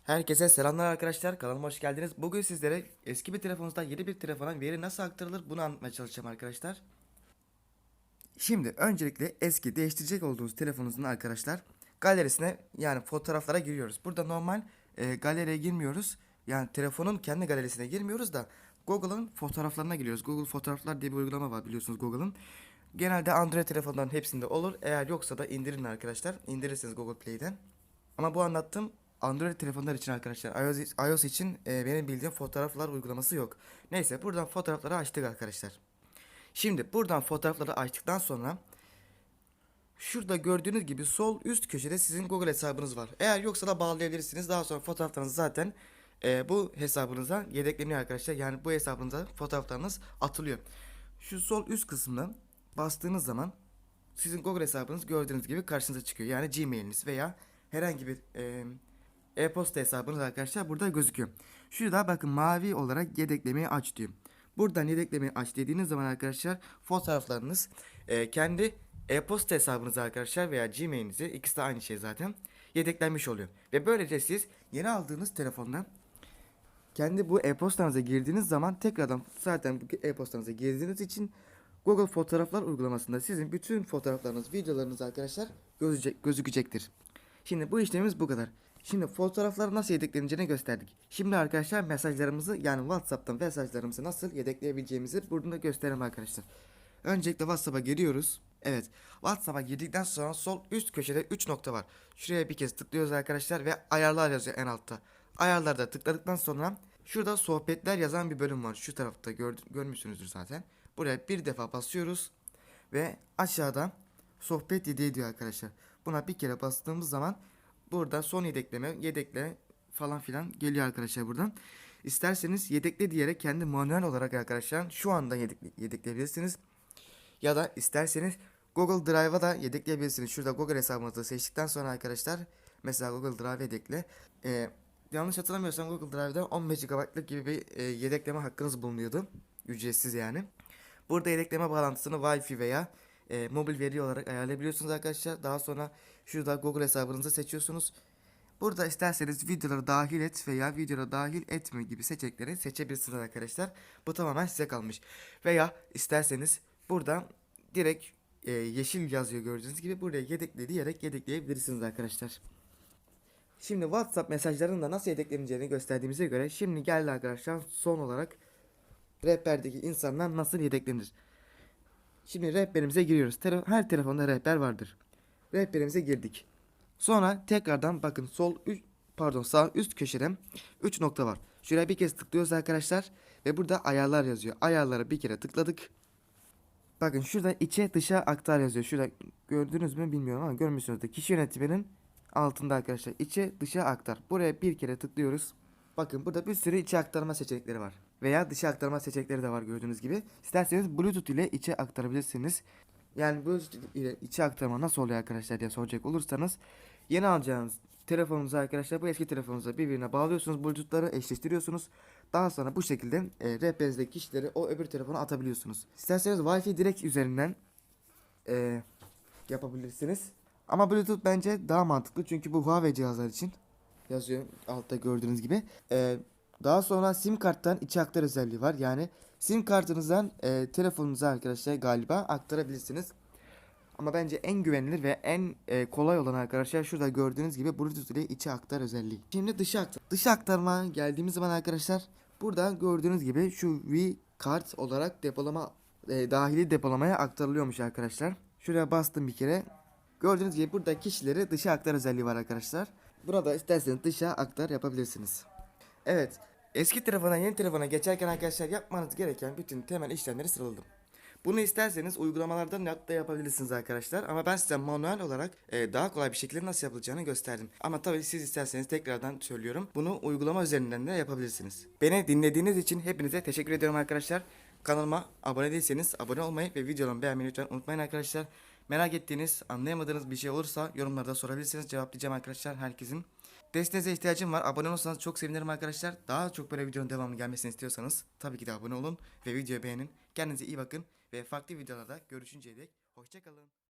Herkese selamlar arkadaşlar. Kanalıma hoş geldiniz. Bugün sizlere eski bir telefonunuzdan yeni bir telefona veri nasıl aktarılır bunu anlatmaya çalışacağım arkadaşlar. Şimdi öncelikle eski değiştirecek olduğunuz telefonunuzun arkadaşlar galerisine yani fotoğraflara giriyoruz. Burada normal galeriye girmiyoruz. Yani telefonun kendi galerisine girmiyoruz da Google'ın fotoğraflarına giriyoruz. Google Fotoğraflar diye bir uygulama var biliyorsunuz Google'ın. Genelde Android telefonların hepsinde olur. Eğer yoksa da indirin arkadaşlar. İndirirsiniz Google Play'den. Ama bu anlattığım Android telefonlar için arkadaşlar. iOS için benim bildiğim fotoğraflar uygulaması yok. Neyse buradan fotoğrafları açtık arkadaşlar. Şimdi buradan fotoğrafları açtıktan sonra şurada gördüğünüz gibi sol üst köşede sizin Google hesabınız var. Eğer yoksa da bağlayabilirsiniz. Daha sonra fotoğraflarınız zaten bu hesabınıza yedekleniyor arkadaşlar. Yani bu hesabınıza fotoğraflarınız atılıyor. Şu sol üst kısmına bastığınız zaman sizin Google hesabınız gördüğünüz gibi karşınıza çıkıyor. Yani Gmail'iniz veya herhangi bir e-posta hesabınız arkadaşlar burada gözüküyor. Şurada bakın mavi olarak yedeklemeyi aç diyor. Buradan yedeklemeyi aç dediğiniz zaman arkadaşlar fotoğraflarınız kendi e-posta hesabınız arkadaşlar veya Gmail'inizi ikisi de aynı şey zaten yedeklenmiş oluyor. Ve böylece siz yeni aldığınız telefondan kendi bu e-postanıza girdiğiniz zaman tekrardan zaten bu e-postanıza girdiğiniz için Google Fotoğraflar uygulamasında sizin bütün fotoğraflarınız, videolarınız arkadaşlar gözükecektir. Şimdi bu işlemimiz bu kadar. Şimdi fotoğraflar nasıl yedekleneceğini gösterdik. Şimdi arkadaşlar mesajlarımızı yani WhatsApp'tan mesajlarımızı nasıl yedekleyebileceğimizi burada gösterelim arkadaşlar. Öncelikle WhatsApp'a giriyoruz. Evet, WhatsApp'a girdikten sonra sol üst köşede 3 nokta var. Şuraya bir kez tıklıyoruz arkadaşlar ve ayarlar yazıyor en altta. Ayarlarda tıkladıktan sonra şurada sohbetler yazan bir bölüm var. Şu tarafta görmüşsünüzdür zaten. Buraya bir defa basıyoruz ve aşağıda sohbet yedeği diyor arkadaşlar. Buna bir kere bastığımız zaman burada son yedekle falan filan geliyor arkadaşlar buradan. İsterseniz yedekle diyerek kendi manuel olarak arkadaşlar şu anda yedekleyebilirsiniz. Ya da isterseniz Google Drive'a da yedekleyebilirsiniz. Şurada Google hesabınızı seçtikten sonra arkadaşlar mesela Google Drive yedekle. Yanlış hatırlamıyorsam Google Drive'da 15 GB'lık gibi bir yedekleme hakkınız bulunuyordu. Ücretsiz yani. Burada yedekleme bağlantısını Wi-Fi veya mobil veri olarak ayarlayabiliyorsunuz arkadaşlar. Daha sonra şurada Google hesabınızı seçiyorsunuz. Burada isterseniz videoları dahil et veya videoları dahil etme gibi seçenekleri seçebilirsiniz arkadaşlar. Bu tamamen size kalmış. Veya isterseniz burada direkt yeşil yazıyor gördüğünüz gibi buraya yedekle diyerek yedekleyebilirsiniz arkadaşlar. Şimdi WhatsApp mesajlarının da nasıl yedekleneceğini gösterdiğimize göre şimdi geldi arkadaşlar son olarak rehberdeki insanlar nasıl yedeklenir. Şimdi rehberimize giriyoruz. Her telefonda rehber vardır. Rehberimize girdik. Sonra tekrardan bakın sağ üst köşede 3 nokta var. Şuraya bir kez tıklıyoruz arkadaşlar ve burada ayarlar yazıyor. Ayarlara bir kere tıkladık. Bakın şurada içe dışa aktar yazıyor. Şurada gördünüz mü bilmiyorum ama görmüşsünüzdür. Kişi yönetiminin altında arkadaşlar içe dışa aktar. Buraya bir kere tıklıyoruz. Bakın burada bir sürü içe aktarma seçenekleri var. Veya dışa aktarma seçenekleri de var gördüğünüz gibi. İsterseniz Bluetooth ile içe aktarabilirsiniz. Yani Bluetooth ile içe aktarma nasıl oluyor arkadaşlar diye soracak olursanız yeni alacağınız telefonunuzu arkadaşlar bu eski telefonunuza birbirine bağlıyorsunuz. Bluetooth'ları eşleştiriyorsunuz. Daha sonra bu şekilde rehberinizdeki kişileri o öbür telefona atabiliyorsunuz. İsterseniz Wi-Fi direkt üzerinden e, yapabilirsiniz. Ama Bluetooth bence daha mantıklı çünkü bu Huawei cihazlar için yazıyor altta gördüğünüz gibi. Daha sonra sim karttan içe aktar özelliği var. Yani sim kartınızdan telefonunuza arkadaşlar galiba aktarabilirsiniz. Ama bence en güvenilir ve en kolay olan arkadaşlar şurada gördüğünüz gibi Bluetooth ile içe aktar özelliği. Şimdi dışa aktarma geldiğimiz zaman arkadaşlar burada gördüğünüz gibi şu V kart olarak dahili depolamaya aktarılıyormuş arkadaşlar. Şuraya bastım bir kere. Gördüğünüz gibi burada kişileri dışa aktar özelliği var arkadaşlar. Burada isterseniz dışa aktar yapabilirsiniz. Evet. Eski telefondan yeni telefona geçerken arkadaşlar yapmanız gereken bütün temel işlemleri sıraladım. Bunu isterseniz uygulamalardan da yapabilirsiniz arkadaşlar. Ama ben size manuel olarak daha kolay bir şekilde nasıl yapılacağını gösterdim. Ama tabii siz isterseniz tekrardan söylüyorum. Bunu uygulama üzerinden de yapabilirsiniz. Beni dinlediğiniz için hepinize teşekkür ediyorum arkadaşlar. Kanalıma abone değilseniz abone olmayı ve videolarımı beğenmeyi lütfen unutmayın arkadaşlar. Merak ettiğiniz, anlayamadığınız bir şey olursa yorumlarda sorabilirsiniz. Cevaplayacağım arkadaşlar herkesin. Desteğinize ihtiyacım var. Abone olursanız çok sevinirim arkadaşlar. Daha çok böyle videonun devamlı gelmesini istiyorsanız tabii ki de abone olun ve videoyu beğenin. Kendinize iyi bakın ve farklı videolarda görüşünceye dek hoşça kalın.